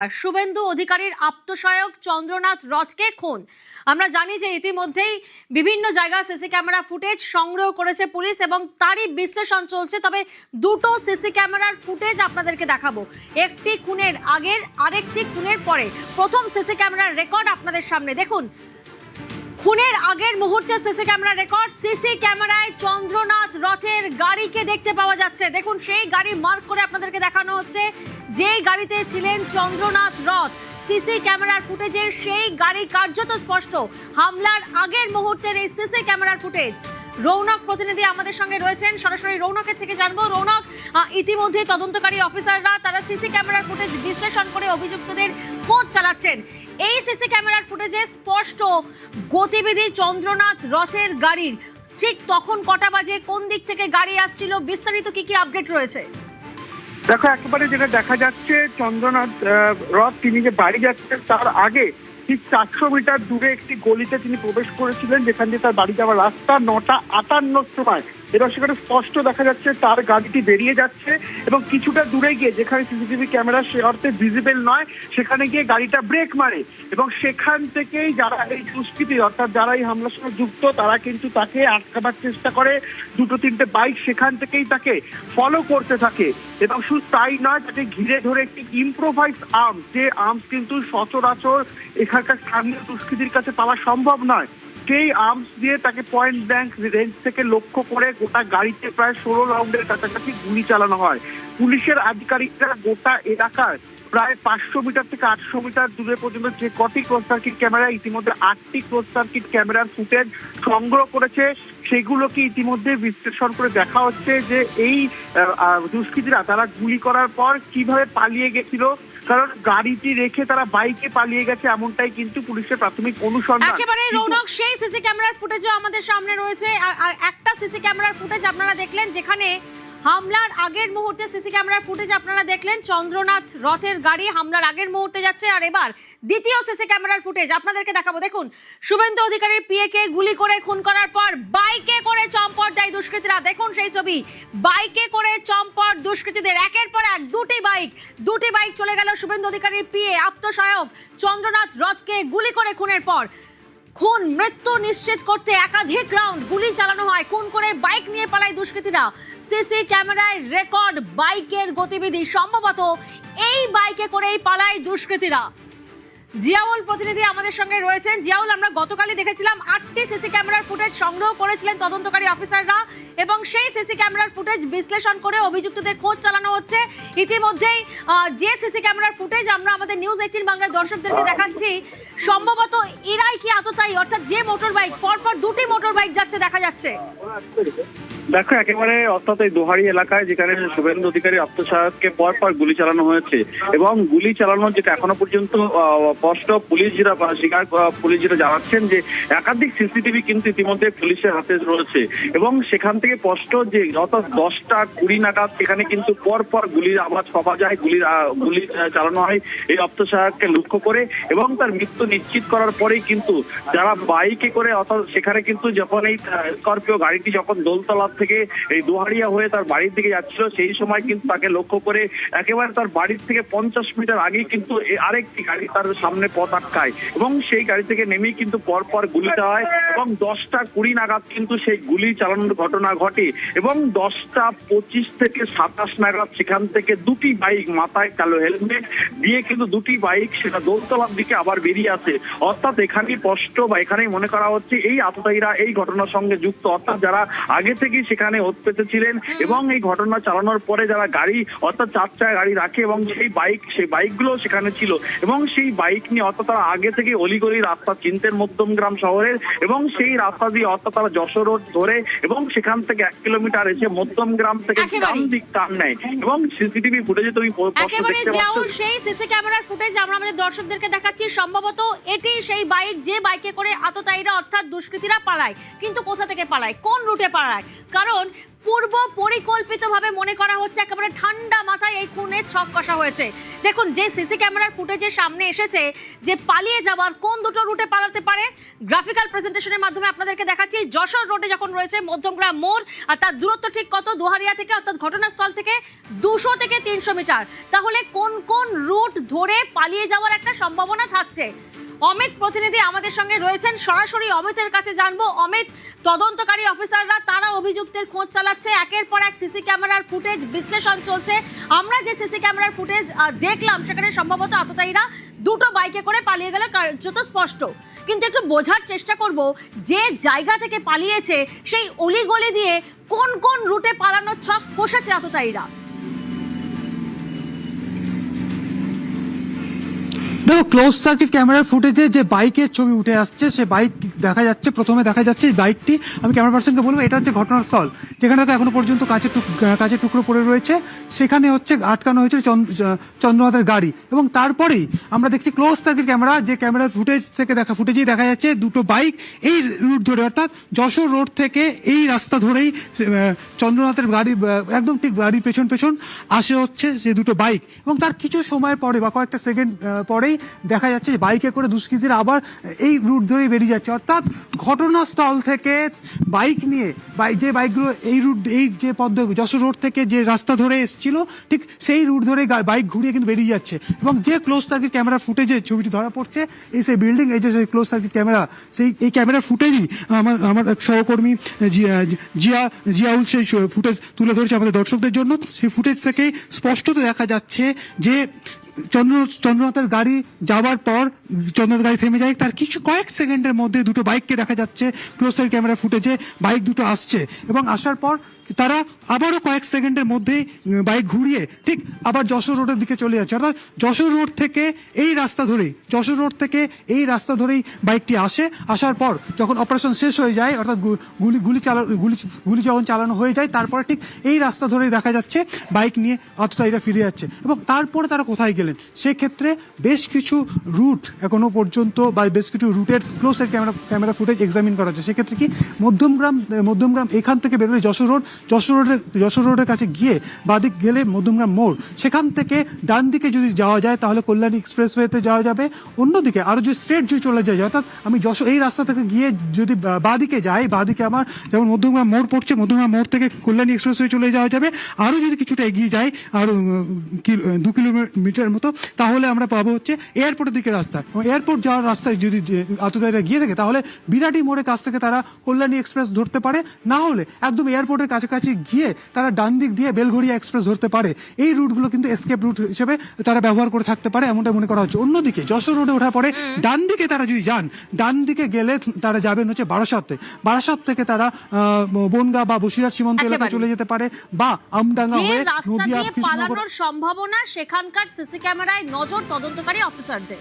আর শুভেন্দু অধিকারীর আত্মসহায়ক চন্দ্রনাথ রথকে খুন। আমরা জানি যে ইতিমধ্যেই বিভিন্ন জায়গা সিসি ক্যামেরা ফুটেজ সংগ্রহ করেছে পুলিশ এবং তারই বিশ্লেষণ চলছে। তবে দুটো সিসি ক্যামেরার ফুটেজ আপনাদেরকে দেখাবো, একটি খুনের আগের, আরেকটি খুনের পরে। প্রথম সিসি ক্যামেরার রেকর্ড আপনাদের সামনে দেখুন। খুনের আগের মুহূর্তে সিসি ক্যামেরা রেকর্ড। সিসি ক্যামেরায় চন্দ্রনাথ রথের গাড়িকে দেখতে পাওয়া যাচ্ছে। দেখুন, সেই গাড়ি মার্ক করে আপনাদেরকে দেখানো হচ্ছে, যেই গাড়িতে ছিলেন চন্দ্রনাথ রথ। সিসি ক্যামেরার ফুটেজে সেই গাড়ি কার্যত স্পষ্ট। হামলার আগের মুহূর্তের এই সিসি ক্যামেরার ফুটেজ। রৌনক প্রতিনিধি আমাদের সঙ্গে রয়েছেন, সরাসরি রৌনকের থেকে জানবো। রৌনক, ইতিমধ্যে তদন্তকারী অফিসাররা তারা সিসি ক্যামেরার ফুটেজ বিশ্লেষণ করে অভিযুক্তদের খোঁজ চালাচ্ছেন। এই সিসি ক্যামেরার ফুটেজে স্পষ্ট গতিবিধি চন্দ্রনাথ রথের গাড়ির। ঠিক তখন কটা বাজে, কোন দিক থেকে গাড়ি আসছিল, বিস্তারিত কি আপডেট রয়েছে? দেখো, একেবারে যেটা দেখা যাচ্ছে, চন্দ্রনাথ রথ তিনি যে বাড়ি যাচ্ছেন তার আগে ঠিক 400 মিটার দূরে একটি গলিতে তিনি প্রবেশ করেছিলেন, যেখান দিয়ে তার বাড়ি যাওয়ার রাস্তা। 9:58 সময় এবার সেখানে স্পষ্ট দেখা যাচ্ছে তার গাড়িটি বেরিয়ে যাচ্ছে এবং কিছুটা দূরে গিয়ে, যেখানে সিসিটিভি ক্যামেরা সে অর্থে ভিজিবল নয়, সেখানে গিয়ে গাড়িটা ব্রেক মারে এবং সেখান থেকেই যারা এই দুষ্কৃতী অর্থাৎ যারা এই হামলার সঙ্গে যুক্ত তারা কিন্তু তাকে আটকাবার চেষ্টা করে। দুটো তিনটে বাইক সেখান থেকেই তাকে ফলো করতে থাকে এবং শুধু তাই নয়, তাকে ঘিরে ধরে একটি ইম্প্রোভাইজ আর্মস, যে আর্মস কিন্তু সচরাচর এখানকার স্থানীয় দুষ্কৃতীর কাছে পাওয়া সম্ভব নয়, সেই আর্মস দিয়ে তাকে পয়েন্ট ব্ল্যাঙ্ক রেঞ্জ থেকে লক্ষ্য করে গোটা গাড়িতে প্রায় 16 রাউন্ডের কাছাকাছি গুলি চালানো হয়। পুলিশের আধিকারিকরা গোটা এলাকার প্রায় 500 মিটার থেকে 800 মিটার দূরে পর্যন্ত যে কটি ক্লোজ সার্কিট ক্যামেরা, ইতিমধ্যে 8টি ক্লোজ সার্কিট ক্যামেরার ফুটেজ সংগ্রহ করেছে, সেগুলোকে ইতিমধ্যে বিশ্লেষণ করে দেখা হচ্ছে যে এই দুষ্কৃতীরা তারা গুলি করার পর কিভাবে পালিয়ে গেছিল। কারণ গাড়িটি রেখে তারা বাইকে পালিয়ে গেছে, এমনটাই কিন্তু পুলিশের প্রাথমিক অনুসন্ধান। একেবারে রৌনক, সেই সিসি ক্যামেরার ফুটেজও আমাদের সামনে রয়েছে। একটা সিসি ক্যামেরার ফুটেজ আপনারা দেখলেন, যেখানে হামলার আগের মুহূর্তে সিসি ক্যামেরার ফুটেজ আপনারা দেখলেন, চন্দ্রনাথ রথের গাড়ি হামলার আগের মুহূর্তে যাচ্ছে। আর এবার দ্বিতীয় সিসি ক্যামেরার ফুটেজ আপনাদেরকে দেখাবো। দেখুন, শুভেন্দু অধিকারীর পিএ কে গুলি করে খুন করার পর বাইকে করে চম্পট দেয় দুষ্কৃতীরা। দেখুন সেই ছবি, বাইকে করে চম্পট দুষ্কৃতীদের। একের পর এক দুটি বাইক চলে গেল শুভেন্দু অধিকারীর পিএ আত্মসহায়ক চন্দ্রনাথ রথকে গুলি করে খুনের পর। খুন মৃত্যু নিশ্চিত করতে একাধিক রাউন্ড গুলি চালানো হয়, খুন করে বাইক নিয়ে পালায় দুষ্কৃতীরা। সিসি ক্যামেরায় রেকর্ড বাইকের গতিবিধি, সম্ভবত এই বাইকে করেই পালায় দুষ্কৃতীরা। জিয়াউল প্রতিনিধি আমাদের সঙ্গে রয়েছেন। জিয়াউল, আমরা গতকালই দেখেছিলাম 8টি সিসি ক্যামেরার ফুটেজ সংগ্রহ করেছিলেন তদন্তকারী অফিসাররা এবং সেই সিসি ক্যামেরার ফুটেজ বিশ্লেষণ করে অভিযুক্তদের খোঁজ চালানো হচ্ছে। ইতিমধ্যেই যে সিসি ক্যামেরার ফুটেজ আমরা আমাদের নিউজ 18 বাংলার দর্শকদেরকে দেখাচ্ছি, সম্ভবত এরাই কি আততায়ী, অর্থাৎ যে মোটর বাইক, পরপর দুটি মোটর বাইক যাচ্ছে দেখা যাচ্ছে। দেখো, একেবারে অর্থাৎ এই দোহারি এলাকায় যেখানে শুভেন্দু অধিকারী আত্মসহায়ককে পরপর গুলি চালানো হয়েছে এবং গুলি চালানোর যেটা এখনো পর্যন্ত স্পষ্ট পুলিশ যেটা জানাচ্ছেন যে একাধিক সিসিটিভি কিন্তু ইতিমধ্যে পুলিশের হাতে রয়েছে এবং সেখান থেকে স্পষ্ট যে অর্থাৎ 10:20 নাগাদ সেখানে কিন্তু পরপর গুলির আওয়াজ পাওয়া যায়, গুলি চালানো হয় এই আত্মসহায়ককে লক্ষ্য করে এবং তার মৃত্যু নিশ্চিত করার পরেই কিন্তু যারা বাইকে করে অর্থাৎ সেখানে কিন্তু যখন এই স্করপিও গাড়িটি যখন দোলতলা থেকে এই দোহারিয়া হয়ে তার বাড়ির দিকে যাচ্ছিল, সেই সময় কিন্তু তাকে লক্ষ্য করে একেবারে তার বাড়ির থেকে 50 মিটার আগেই কিন্তু আরেকটি গাড়ি তার সামনে পথ আটকায় এবং সেই গাড়ি থেকে নেমেই কিন্তু পরপর গুলি দেওয়া হয় এবং 10:20 নাগাদ কিন্তু সেই গুলি চালানোর ঘটনা ঘটে এবং 10:25 থেকে 27 নাগাদ সেখান থেকে দুটি বাইক, মাথায় কালো হেলমেট দিয়ে কিন্তু দুটি বাইক সেটা দোলতলার দিকে আবার বেরিয়ে আসে। অর্থাৎ এখানেই স্পষ্ট বা এখানেই মনে করা হচ্ছে এই আততায়ীরা এই ঘটনার সঙ্গে যুক্ত, অর্থাৎ যারা আগে থেকেই সেখানে ওত পেতে ছিলেন এবং এই ঘটনা চালানোর পরে যারা গাড়ি অর্থাৎ 4 চাকা গাড়ি রাখে এবং সেই বাইকগুলো সেখানে ছিল এবং সেই বাইক নিয়ে অর্থাৎ তারা আগে থেকে অলিগলি রাস্তা চিনতেন মধ্যমগ্রাম শহরের এবং সেই রাস্তা দিয়ে অর্থাৎ তারা যশোর রোড ধরে এবং সেখান থেকে 1 কিলোমিটার এসে মধ্যমগ্রাম থেকে ডান দিক টার্ন নেয় এবং সিসিটিভি ফুটেজে তুমি একেবারে জিয়াউল, সেই সিসি ক্যামেরার ফুটেজ আমরা আমাদের দর্শকদেরকে দেখাচ্ছি। সম্ভবত এটি সেই বাইক, যে বাইকে করে আততায়ীরা অর্থাৎ দুষ্কৃতীরা পালায়। কিন্তু কোথা থেকে পালায়, কোন রুটে পালায়? কারণ পূর্ব পরিকল্পিতভাবে মনে করা হচ্ছে একেবারে ঠান্ডা মাথায় এই খুনের ছক কষা হয়েছে। দেখুন, যে সিসি ক্যামেরার ফুটেজের সামনে এসেছে যে পালিয়ে যাওয়ার কোন দুটো রুটে পালাতে পারে, গ্রাফিক্যাল প্রেজেন্টেশনের মাধ্যমে আপনাদেরকে দেখাচ্ছি। যশোর রোডে যখন রয়েছে মধ্যমগ্রাম মোড়, আর তার দূরত্ব ঠিক কত? দোহারিয়া থেকে, অর্থাৎ ঘটনাস্থল থেকে 200 থেকে 300 মিটার। তাহলে কোন কোন রুট ধরে পালিয়ে যাওয়ার একটা সম্ভাবনা থাকছে? অমিত প্রতিনিধি আমাদের সঙ্গে রয়েছেন, সরাসরি অমিতের কাছে জানবো। অমিত, তদন্তকারী অফিসাররা তারা অভিযুক্তের খোঁজ চালাচ্ছে, একের পর এক সিসি ক্যামেরার ফুটেজ বিশ্লেষণ চলছে। আমরা যে সিসি ক্যামেরার ফুটেজ দেখলাম সেখানে সম্ভবত আততায়ীরা দুটো বাইকে করে পালিয়ে গেলে কার্যত স্পষ্ট। কিন্তু একটু বোঝার চেষ্টা করব, যে জায়গা থেকে পালিয়েছে সেই অলিগলি দিয়ে কোন কোন রুটে পালানোর ছক কষেছে আততায়ীরা। দেখো, ক্লোজ সার্কিট ক্যামেরার ফুটেজে যে বাইকের ছবি উঠে আসছে, সে বাইক দেখা যাচ্ছে। প্রথমে দেখা যাচ্ছে এই বাইকটি, আমি ক্যামেরা পার্সনকে বলবো এটা হচ্ছে ঘটনাস্থল, যেখানে এখনো পর্যন্ত কাঁচের টুকরো পড়ে রয়েছে। সেখানে হচ্ছে আটকানো হয়েছে চন্দ্রনাথের গাড়ি, এবং তারপরেই আমরা দেখছি ক্লোজ সার্কিট ক্যামেরা, যে ক্যামেরার ফুটেজেই দেখা যাচ্ছে দুটো বাইক এই রুট ধরে, অর্থাৎ যশোর রোড থেকে এই রাস্তা ধরেই চন্দ্রনাথের গাড়ি একদম ঠিক গাড়ির পেছন পেছন আসে হচ্ছে যে দুটো বাইক। এবং তার কিছু সময়ের পরে বা কয়েকটা সেকেন্ড পরেই দেখা যাচ্ছে যে বাইকে করে দুষ্কৃতীরা আবার এই রুট ধরেই বেরিয়ে যাচ্ছে। অর্থাৎ ঘটনাস্থল থেকে বাইক নিয়ে যে বাইকগুলো এই যে যশোর রোড থেকে যে রাস্তা ধরে এসেছিল, ঠিক সেই রুট ধরে বাইক ঘুরিয়ে কিন্তু বেরিয়ে যাচ্ছে। এবং যে ক্লোজ সার্কিট ক্যামেরা ফুটেজে ছবিটি ধরা পড়ছে, এই সেই বিল্ডিং, এই যে ক্লোজ সার্কিট ক্যামেরা, এই ক্যামেরার ফুটেজই আমার এক সহকর্মী জিয়াউল সেই ফুটেজ তুলে ধরেছে আমাদের দর্শকদের জন্য। সেই ফুটেজ থেকেই স্পষ্টত দেখা যাচ্ছে যে চন্দ্রনাথের গাড়ি যাওয়ার পর চন্দ্রনাথ গাড়ি থেমে যায়, তার কয়েক সেকেন্ডের মধ্যে দুটো বাইককে দেখা যাচ্ছে ক্লোজ সার্কিট ক্যামেরা ফুটেজে। বাইক দুটো আসছে এবং আসার পর তারা আবারও কয়েক সেকেন্ডের মধ্যেই বাইক ঘুরিয়ে ঠিক আবার যশোর রোডের দিকে চলে যাচ্ছে। অর্থাৎ যশোর রোড থেকে এই রাস্তা ধরেই বাইকটি আসার পর যখন অপারেশন শেষ হয়ে যায়, অর্থাৎ গুলি যখন চালানো হয়ে যায়, তারপরে ঠিক এই রাস্তা ধরেই দেখা যাচ্ছে বাইক নিয়ে আততায়ীরা ফিরে যাচ্ছে। এবং তারপরে তারা কোথায় গেলেন, সেক্ষেত্রে বেশ কিছু রুট এখনো পর্যন্ত বা বেশ কিছু রুটের close circuit camera footage examine করা হচ্ছে। সেক্ষেত্রে কি মধ্যমগ্রাম এখান থেকে বেরোলে যশোর রোডের কাছে গিয়ে বাদিক গেলে মধ্যমগ্রাম মোড়, সেখান থেকে ডান দিকে যদি যাওয়া যায় তাহলে কল্যাণী এক্সপ্রেসওয়েতে যাওয়া যাবে। অন্যদিকে আরো যদি স্ট্রেট যদি চলে যায়, অর্থাৎ আমি এই রাস্তা থেকে গিয়ে যদি বাদিকে যাই, বাদিকে আমার যেমন মধ্যমগ্রাম মোড় পড়ছে, মধ্যমগ্রাম মোড় থেকে কল্যাণী এক্সপ্রেসওয়ে চলে যাওয়া যাবে। আরো যদি কিছুটা এগিয়ে যাই, আরো 2 কিলোমিটার মতো, তাহলে আমরা পাবো হচ্ছে এয়ারপোর্টের দিকে রাস্তা। এয়ারপোর্ট যাওয়ার রাস্তায় যদি আততায়ীরা গিয়ে থাকে, তাহলে বিরাটি মোড়ের কাছ থেকে তারা কল্যাণী এক্সপ্রেস ধরতে পারে, না হলে একদম এয়ারপোর্টের কাছাকাছি গিয়ে তারা ডান দিক দিয়ে বেলঘড়িয়া এক্সপ্রেস ধরতে পারে। এই রুটগুলো কিন্তু এসকেপ রুট হিসেবে তারা ব্যবহার করে থাকতে পারে, এমনটা মনে করা হচ্ছে। অন্যদিকে যশোর রোডে ওঠার পরে ডান দিকে তারা যদি যান, ডান দিকে গেলে তারা যাবেন হচ্ছে বারাসাত থেকে তারা বনগাঁ বা বসিরহাট সীমান্ত এলাকায় চলে যেতে পারে, বা আমডাঙ্গা হয়ে নদিয়া, পালানোর সম্ভাবনা সেখানকার সিসি ক্যামেরায় নজর তদন্তকারী অফিসারদের।